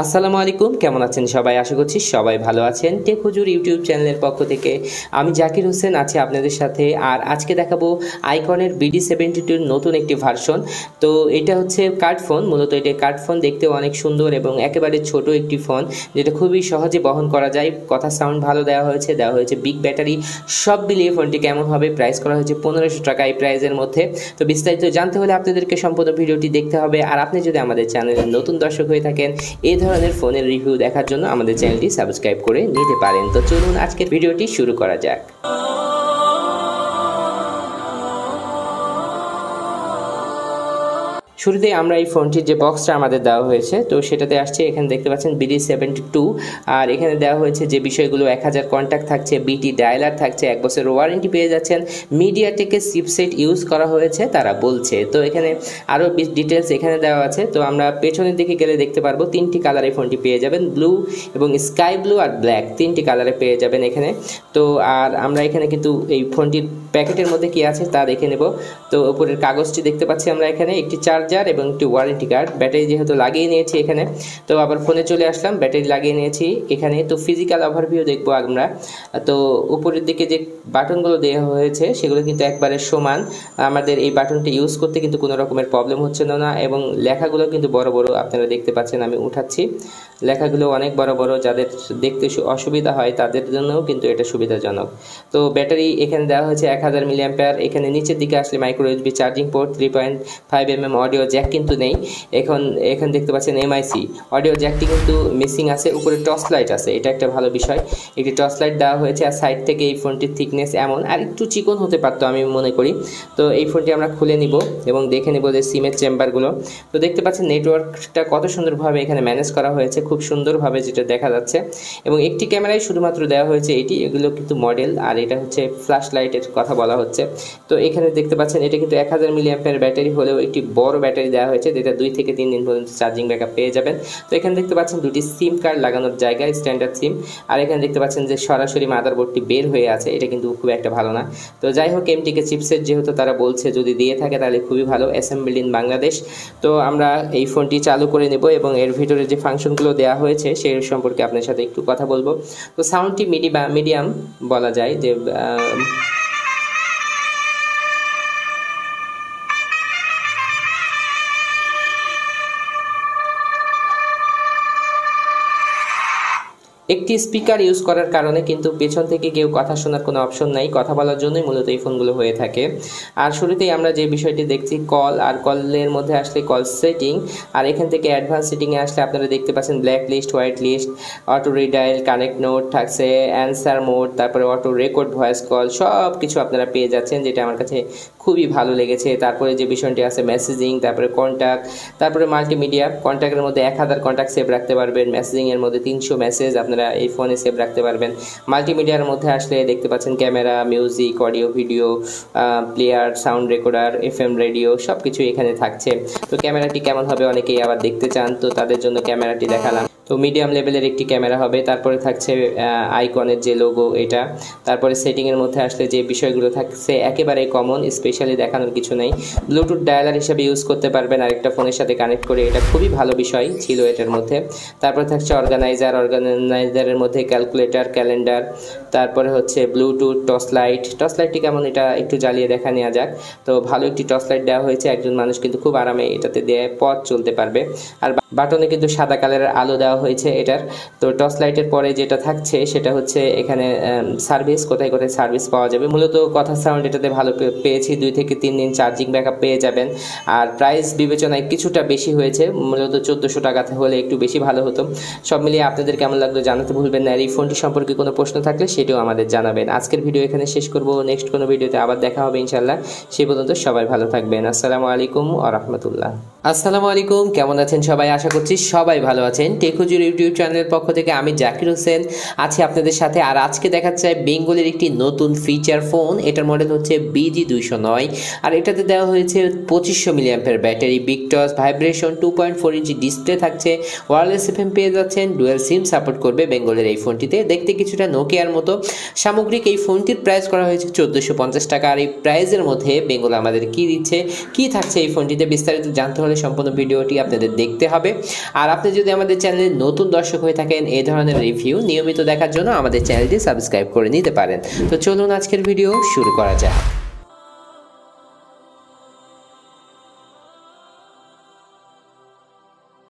আসসালামু আলাইকুম, কেমন আছেন সবাই? আশা করছি সবাই ভালো আছেন। টেক হুজুর ইউটিউব চ্যানেলের পক্ষ থেকে আমি জাকির হোসেন আছি আপনাদের সাথে। আর আজকে দেখাবো আইকনের BD72 নতুন একটি ভার্সন। তো এটা হচ্ছে কার্ড ফোন, মূলত এটা কার্ড ফোন, দেখতেও অনেক সুন্দর এবং একেবারে ছোট একটি ফোন যেটা খুবই সহজে বহন করা যায়। কথা সাউন্ড ভালো দেওয়া হয়েছে বিগ ব্যাটারি, সব মিলিয়ে ফোনটি কেমন হবে প্রাইস করা হয়েছে 1500 টাকা এই প্রাইসের মধ্যে। তো বিস্তারিত জানতে হলে আপনাদেরকে সম্পূর্ণ ভিডিওটি দেখতে হবে। আর আপনি যদি আমাদের চ্যানেলের নতুন দর্শক হয়ে থাকেন, এই ধরনের ফোনের রিভিউ দেখার জন্য আমাদের চ্যানেলটি সাবস্ক্রাইব করে নিতে পারেন। তো চলুন আজকের ভিডিওটি শুরু করা যাক। শুরুতে আমরা এই ফোনটির যে বক্সটা আমাদের দেওয়া হয়েছে তো সেটাতে আসছে, এখানে দেখতে পাচ্ছেন BD72। আর এখানে দেওয়া হয়েছে যে বিষয়গুলো, 1000 কন্ট্যাক্ট থাকছে, BT ডায়ালার থাকছে, 1 বছর ওয়ারেন্টি পেয়ে যাচ্ছেন, মিডিয়াটেকের চিপসেট ইউজ করা হয়েছে তারা বলছে। তো এখানে আরও ডিটেলস এখানে দেওয়া আছে। তো আমরা পেছনের দিকে গেলে দেখতে পারবো 3টি কালারে ফোনটি পেয়ে যাবেন, ব্লু এবং স্কাই ব্লু আর ব্ল্যাক, 3টি কালারে পেয়ে যাবেন এখানে। তো আর আমরা এখানে কিন্তু এই ফোনটির প্যাকেটের মধ্যে কি আছে তা দেখে নেব। তো উপরের কাগজটি দেখতে পাচ্ছি আমরা এখানে, একটি চার্জার এবং একটি ওয়ারেন্টি কার্ড। ব্যাটারি যেহেতু লাগিয়ে নিয়েছি এখানে, তো আবার ফোনে চলে আসলাম, ব্যাটারি লাগিয়ে নিয়েছি এখানে। তো ফিজিক্যাল ওভারভিউ দেখবো আমরা। তো উপরের দিকে যে বাটনগুলো দেওয়া হয়েছে সেগুলো কিন্তু একবারে সমান। আমাদের এই বাটনটি ইউজ করতে কিন্তু কোনো রকমের প্রবলেম হচ্ছে না, এবং লেখাগুলো কিন্তু বড় বড় আপনারা দেখতে পাচ্ছেন। আমি উঠাচ্ছি, লেখাগুলো অনেক বড় বড়, যাদের দেখতে অসুবিধা হয় তাদের জন্যও কিন্তু এটা সুবিধাজনক। তো ব্যাটারি এখানে দেওয়া হয়েছে 1000 mAh। এখানে নিচের দিকে আসলে micro USB charging port, 3.5mm audio Jack কিন্তু নেই। এখন দেখতে পাচ্ছেন MIC অডিও জ্যাকটি কিন্তু মিসিং আছে। উপরে টর্চ লাইট আছে, এটা একটা ভালো বিষয়, একটি টর্চ লাইট দেওয়া হয়েছে। আর সাইড থেকে এই ফোনটির থিকনেস এমন, আর একটু চিকন হতে পারতো আমি মনে করি। তো এই ফোনটি আমরা খুলে নিব এবং দেখে নেব যে সিমের চেম্বারগুলো। তো দেখতে পাচ্ছেন নেটওয়ার্কটা কত সুন্দরভাবে এখানে ম্যানেজ করা হয়েছে, খুব সুন্দরভাবে যেটা দেখা যাচ্ছে। এবং একটি ক্যামেরাই শুধুমাত্র দেওয়া হয়েছে এগুলো কিন্তু মডেল, আর এটা হচ্ছে ফ্ল্যাশ লাইটের কথা বলা হচ্ছে। তো এখানে দেখতে পাচ্ছেন এটা কিন্তু 1000 mAh ব্যাটারি হলেও একটি বড় ব্যাটারি দেওয়া হয়েছে, যেটা 2 থেকে 3 দিন পর্যন্ত চার্জিং ব্যাকআপ পেয়ে যাবেন। তো এখানে দেখতে পাচ্ছেন দুটি সিম কার্ড লাগানোর জায়গা, স্ট্যান্ডার্ড সিম। আর এখানে দেখতে পাচ্ছেন যে সরাসরি মাদারবোর্ডটি বের হয়ে আছে, এটা কিন্তু খুব একটা ভালো না। তো যাই হোক, MTK চিপসেট যেহেতু তারা বলছে যদি দিয়ে থাকে তাহলে খুবই ভালো, অ্যাসেম্বলড ইন বাংলাদেশ। তো আমরা এই ফোনটি চালু করে নেব এবং এর ভিতরে যে ফাংশনগুলো দেওয়া হয়েছে সেই সম্পর্কে আপনার সাথে একটু কথা বলবো। তো সাউন্ডটি মিডিয়াম বলা যায় যে একটি স্পিকার ইউজ করার কারণে কিন্তু পেছন থেকে কেউ কথা শোনার কোনো অপশন নাই, কথা বলার জন্যই মূলত এই ফোনগুলো হয়ে থাকে। আর শুরুতেই আমরা যে বিষয়টি দেখছি কল, আর কলের মধ্যে আসলে কল সেটিং, আর এখান থেকে অ্যাডভান্স সেটিংয়ে আসলে আপনারা দেখতে পাচ্ছেন black list, white list, auto redial, connect note থাকছে, অ্যান্সার মোড, তারপরে অটো রেকর্ড ভয়েস কল, সব কিছু আপনারা পেয়ে যাচ্ছেন, যেটা আমার কাছে খুবই ভালো লেগেছে। তারপরে যে বিষয়টি আছে মেসেজিং, তারপরে কন্ট্যাক্ট, তারপরে মাল্টিমিডিয়া। কন্ট্যাক্টের মধ্যে 1000 কন্ট্যাক্ট সেভ রাখতে পারবেন, মেসেজিংয়ের মধ্যে 300 মেসেজ আপনারা এই ফোনে সেভ রাখতে পারবেন। মাল্টিমিডিয়ার মধ্যে আসলে দেখতে পাচ্ছেন camera, music, audio, video player, sound recorder, FM radio, সব কিছু এখানে থাকছে। তো ক্যামেরাটি কেমন হবে অনেকেই আবার দেখতে চান, তো তাদের জন্য ক্যামেরাটি দেখালাম। তো মিডিয়াম লেভেলের একটি ক্যামেরা হবে। তারপরে থাকছে আইকনের যে লোগো এটা। তারপরে সেটিংয়ের মধ্যে আসলে যে বিষয়গুলো থাকছে একেবারে কমন, স্পেশালি দেখানোর কিছু নেই। ব্লুটুথ ডায়ালার হিসেবে ইউজ করতে পারবেন আরেকটা ফোনের সাথে কানেক্ট করে, এটা খুবই ভালো বিষয় ছিল এটার মধ্যে। তারপরে থাকছে অর্গানাইজারের মধ্যে ক্যালকুলেটর, ক্যালেন্ডার, তারপরে হচ্ছে ব্লুটুথ, টর্চলাইটটি কেমন এটা একটু জ্বালিয়ে দেখা নেওয়া যাক। তো ভালো একটি টর্চলাইট দেওয়া হয়েছে, একজন মানুষ কিন্তু খুব আরামে এটাতে দিয়ে পথ চলতে পারবে। আর বাটনে কিন্তু সাদা কালারের আলো দেওয়া হয়েছে এটার। তো টর্চ লাইটের পরে যেটা থাকছে সেটা হচ্ছে এখানে সার্ভিস, কোথায় কোথায় সার্ভিস পাওয়া যাবে। মূলত কথা সাউন্ড এটাতে ভালো পেয়েছি, 2 থেকে 3 দিন চার্জিং ব্যাকআপ পেয়ে যাবেন। আর প্রাইস বিবেচনায় কিছুটা বেশি হয়েছে, মূলত 1400 টাকাতে হলে একটু বেশি ভালো হতো। সব মিলিয়ে আপনাদের কেমন লাগলো জানাতে ভুলবেন না। আর এই ফোনটি সম্পর্কে কোনো প্রশ্ন থাকলে সেটাও আমাদের জানাবেন। আজকের ভিডিও এখানে শেষ করব, নেক্সট কোনো ভিডিওতে আবার দেখা হবে ইনশাল্লাহ। সেই পর্যন্ত সবাই ভালো থাকবেন। আসসালামু আলাইকুম ওয়া রাহমাতুল্লাহ। আসসালামু আলাইকুম, কেমন আছেন সবাই? আশা করছি সবাই ভালো আছেন। টেক হুজুর ইউটিউব চ্যানেলের পক্ষ থেকে আমি জাকির হোসেন আছি আপনাদের সাথে। আর আজকে দেখাচ্ছে বেঙ্গলের একটি নতুন ফিচার ফোন, এটার মডেল হচ্ছে BD209। আর এটাতে দেওয়া হয়েছে 2500 mAh battery, big toss, vibration, 2.4 inch display থাকছে, ওয়্যারলেস FM পেয়ে যাচ্ছেন, ডুয়াল সিম সাপোর্ট করবে বেঙ্গলের এই ফোনটিতে। দেখতে কিছুটা নোকিয়ার মতো। সামগ্রিক এই ফোনটির প্রাইস করা হয়েছে 1450 টাকা। আর এই প্রাইসের মধ্যে বেঙ্গল আমাদের কি দিচ্ছে, কি থাকছে এই ফোনটিতে, বিস্তারিত জানতে হলে সম্পূর্ণ ভিডিওটি আপনাদের দেখতে হবে। আর আপনি যদি আমাদের চ্যানেলে নতুন দর্শক হয়ে থাকেন এই ধরনের রিভিউ নিয়মিত দেখার জন্য আমাদের চ্যানেলটি সাবস্ক্রাইব করে নিতে পারেন। তো চলুন আজকের ভিডিও শুরু করা যাক।